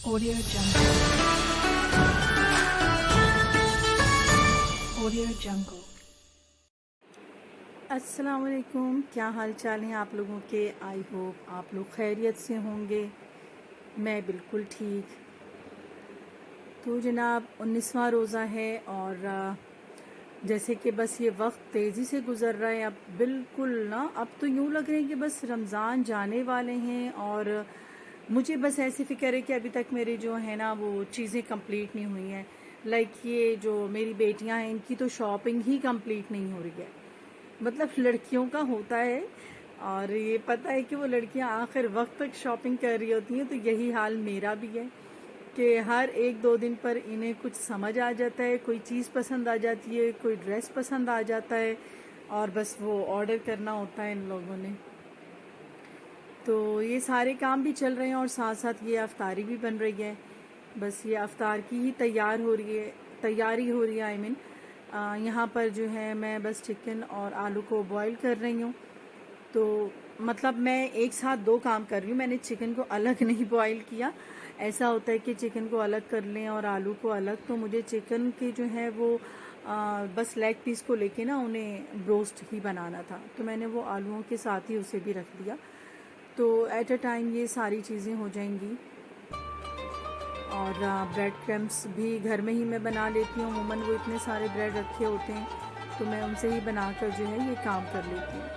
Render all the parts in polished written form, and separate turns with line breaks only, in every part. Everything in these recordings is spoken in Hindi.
Audio Jungle. Audio Jungle.
अस्सलाम वालेकुम, क्या हाल चाल हैं आप लोगों के। आई होप आप लोग खैरियत से होंगे। मैं बिल्कुल ठीक। तो जनाब 19वां रोज़ा है और जैसे कि बस ये वक्त तेज़ी से गुज़र रहा है। अब बिल्कुल ना, अब तो यूँ लग रहा है कि बस रमज़ान जाने वाले हैं और मुझे बस ऐसी फ़िक्र है कि अभी तक मेरी जो है ना वो चीज़ें कंप्लीट नहीं हुई हैं। लाइक ये जो मेरी बेटियां हैं इनकी तो शॉपिंग ही कंप्लीट नहीं हो रही है। मतलब लड़कियों का होता है और ये पता है कि वो लड़कियां आखिर वक्त तक शॉपिंग कर रही होती हैं। तो यही हाल मेरा भी है कि हर एक दो दिन पर इन्हें कुछ समझ आ जाता है, कोई चीज़ पसंद आ जाती है, कोई ड्रेस पसंद आ जाता है और बस वो ऑर्डर करना होता है इन लोगों ने। तो ये सारे काम भी चल रहे हैं और साथ साथ ये अफ्तारी भी बन रही है। बस ये अफ्तार की ही तैयारी हो रही है। आई मीन यहाँ पर जो है मैं बस चिकन और आलू को बॉईल कर रही हूँ। तो मतलब मैं एक साथ दो काम कर रही हूँ। मैंने चिकन को अलग नहीं बॉईल किया। ऐसा होता है कि चिकन को अलग कर लें और आलू को अलग। तो मुझे चिकन के जो है वो बस लेग पीस को लेके ना उन्हें ब्रोस्ट ही बनाना था। तो मैंने वो आलूओं के साथ ही उसे भी रख दिया। तो एट अ टाइम ये सारी चीज़ें हो जाएंगी। और ब्रेड क्रम्स भी घर में ही मैं बना लेती हूँ। अमूमन वो इतने सारे ब्रेड रखे होते हैं तो मैं उनसे ही बनाकर जो है ये काम कर लेती हूँ।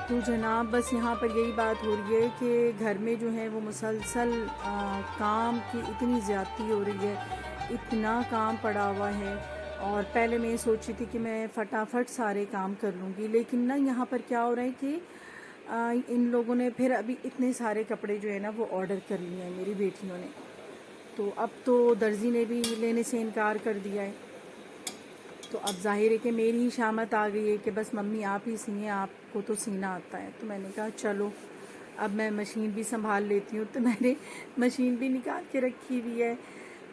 तो जनाब बस यहाँ पर यही बात हो रही है कि घर में जो है वो मुसलसल काम की इतनी ज़्यादती हो रही है, इतना काम पड़ा हुआ है। और पहले मैं सोची थी कि मैं फटाफट सारे काम कर लूँगी, लेकिन ना यहाँ पर क्या हो रहा है कि इन लोगों ने फिर अभी इतने सारे कपड़े जो है ना वो ऑर्डर कर लिए हैं मेरी बेटियों ने। तो अब तो दर्जी ने भी लेने से इनकार कर दिया है। तो अब जाहिर है कि मेरी ही शामत आ गई है कि बस मम्मी आप ही सिए, आपको तो सीना आता है। तो मैंने कहा चलो अब मैं मशीन भी संभाल लेती हूँ। तो मैंने मशीन भी निकाल के रखी हुई है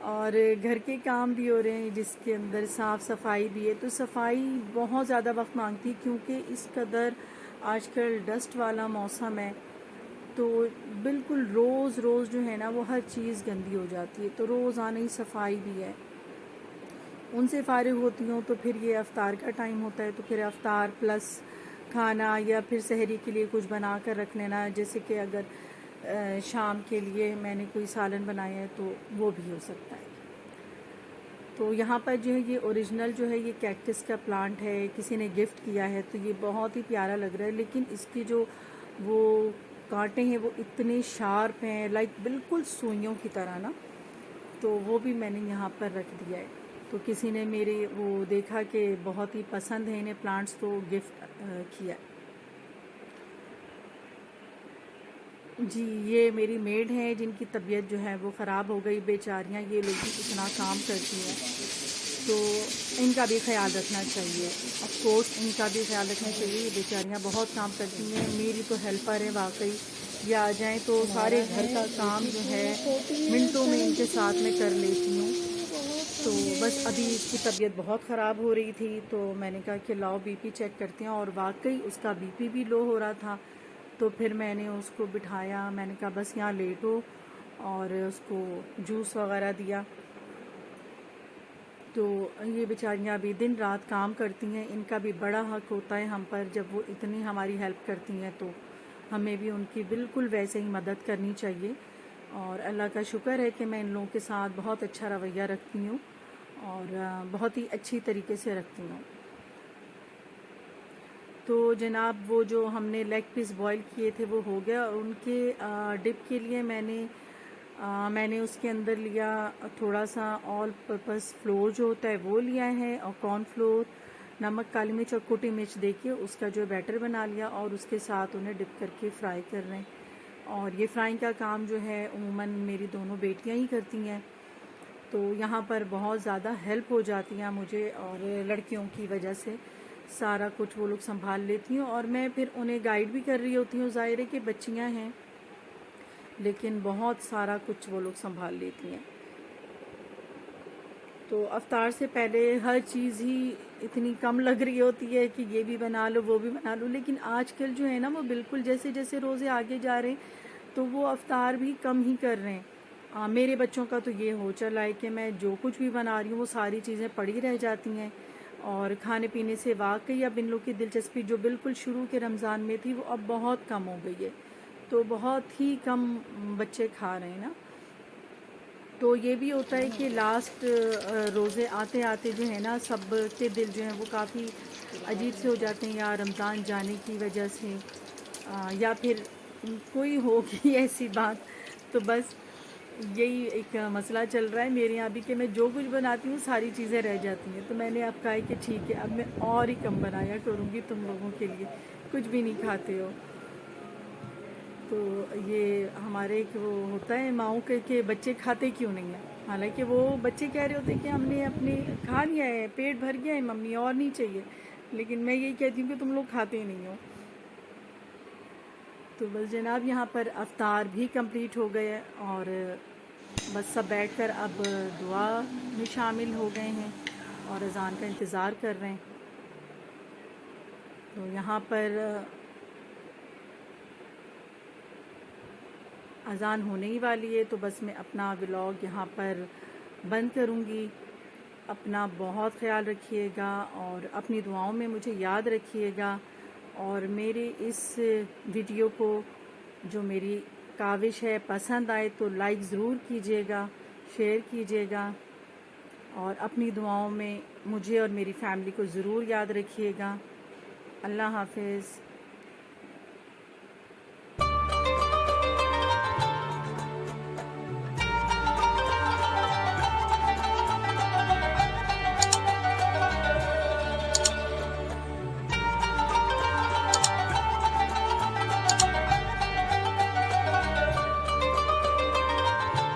और घर के काम भी हो रहे हैं जिसके अंदर साफ़ सफाई भी है। तो सफाई बहुत ज़्यादा वक्त मांगती है क्योंकि इस कदर आजकल डस्ट वाला मौसम है। तो बिल्कुल रोज़ रोज़ जो है ना वो हर चीज़ गंदी हो जाती है। तो रोज़ाना ही सफाई भी है। उनसे फ़ारिग होती हूँ तो फिर ये अफ्तार का टाइम होता है। तो फिर अफ्तार प्लस खाना या फिर सहरी के लिए कुछ बना कर रख लेना। जैसे कि अगर शाम के लिए मैंने कोई सालन बनाया है तो वो भी हो सकता है। तो यहाँ पर जो है ये ओरिजिनल जो है ये कैक्टस का प्लांट है, किसी ने गिफ्ट किया है। तो ये बहुत ही प्यारा लग रहा है, लेकिन इसकी जो वो कांटे हैं वो इतने शार्प हैं, लाइक बिल्कुल सुइयों की तरह ना। तो वो भी मैंने यहाँ पर रख दिया है। तो किसी ने मेरे वो देखा कि बहुत ही पसंद है इन्हें प्लांट्स, तो गिफ्ट किया। जी, ये मेरी मेड है जिनकी तबीयत जो है वो ख़राब हो गई। बेचारियाँ ये लोग भी इतना काम करती हैं तो इनका भी ख्याल रखना चाहिए। ऑफ कोर्स इनका भी ख्याल रखना चाहिए। ये बेचारियाँ बहुत काम करती हैं, मेरी तो हेल्पर है वाकई। ये आ जाएं तो सारे घर का काम जो है मिनटों में इनके साथ में कर लेती हूँ। तो बस अभी इसकी तबीयत बहुत ख़राब हो रही थी तो मैंने कहा कि लाओ बीपी चेक करते हैं। और वाकई उसका बीपी भी लो हो रहा था। तो फिर मैंने उसको बिठाया, मैंने कहा बस यहाँ लेटो और उसको जूस वगैरह दिया। तो ये बेचारियाँ अभी दिन रात काम करती हैं। इनका भी बड़ा हक होता है हम पर, जब वो इतनी हमारी हेल्प करती हैं तो हमें भी उनकी बिल्कुल वैसे ही मदद करनी चाहिए। और अल्लाह का शुक्र है कि मैं इन लोगों के साथ बहुत अच्छा रवैया रखती हूँ और बहुत ही अच्छी तरीके से रखती हूँ। तो जनाब वो जो हमने लेग पीस बॉईल किए थे वो हो गया। और उनके डिप के लिए मैंने उसके अंदर लिया थोड़ा सा ऑल पर्पस फ्लोर जो होता है वो लिया है, और कॉर्न फ्लोर, नमक, काली मिर्च और कुटी मिर्च देके उसका जो बैटर बना लिया और उसके साथ उन्हें डिप करके फ्राई कर रहे हैं। और ये फ्राइंग का काम जो है उमूमन मेरी दोनों बेटियां ही करती हैं। तो यहाँ पर बहुत ज़्यादा हेल्प हो जाती है मुझे, और लड़कियों की वजह से सारा कुछ वो लोग संभाल लेती हूँ और मैं फिर उन्हें गाइड भी कर रही होती हूँ। ज़ाहिर है कि बच्चियाँ हैं लेकिन बहुत सारा कुछ वो लोग संभाल लेती हैं। तो अफ्तार से पहले हर चीज़ ही इतनी कम लग रही होती है कि ये भी बना लो वो भी बना लो, लेकिन आजकल जो है ना वो बिल्कुल जैसे जैसे रोज़े आगे जा रहे हैं तो वो अफ्तार भी कम ही कर रहे हैं। मेरे बच्चों का तो ये हो चला है कि मैं जो कुछ भी बना रही हूँ वो सारी चीज़ें पड़ी रह जाती हैं, और खाने पीने से वाकई अब इन लोग की दिलचस्पी जो बिल्कुल शुरू के रमज़ान में थी वो अब बहुत कम हो गई है। तो बहुत ही कम बच्चे खा रहे हैं ना। तो ये भी होता है कि लास्ट रोज़े आते आते जो है ना सब के दिल जो हैं वो काफ़ी अजीब से हो जाते हैं, या रमज़ान जाने की वजह से या फिर कोई होगी ऐसी बात। तो बस यही एक मसला चल रहा है मेरे यहाँ भी कि मैं जो कुछ बनाती हूँ सारी चीज़ें रह जाती हैं। तो मैंने अब कहा है कि ठीक है अब मैं और ही कम बनाया करूँगी तुम लोगों के लिए, कुछ भी नहीं खाते हो। तो ये हमारे एक वो होता है माओ के बच्चे खाते क्यों नहीं हैं, हालांकि वो बच्चे कह रहे होते हैं कि हमने अपने खा लिया है, पेट भर गया है मम्मी और नहीं चाहिए, लेकिन मैं यही कहती हूँ कि तुम लोग खाते नहीं हो। तो बस जनाब यहाँ पर अफ्तार भी कंप्लीट हो गए और बस सब बैठकर अब दुआ में शामिल हो गए हैं और अज़ान का इंतज़ार कर रहे हैं। तो यहाँ पर अज़ान होने ही वाली है, तो बस मैं अपना व्लॉग यहाँ पर बंद करूँगी। अपना बहुत ख्याल रखिएगा और अपनी दुआओं में मुझे याद रखिएगा, और मेरे इस वीडियो को जो मेरी काविश है पसंद आए तो लाइक ज़रूर कीजिएगा, शेयर कीजिएगा, और अपनी दुआओं में मुझे और मेरी फैमिली को ज़रूर याद रखिएगा। अल्लाह हाफ़िज़।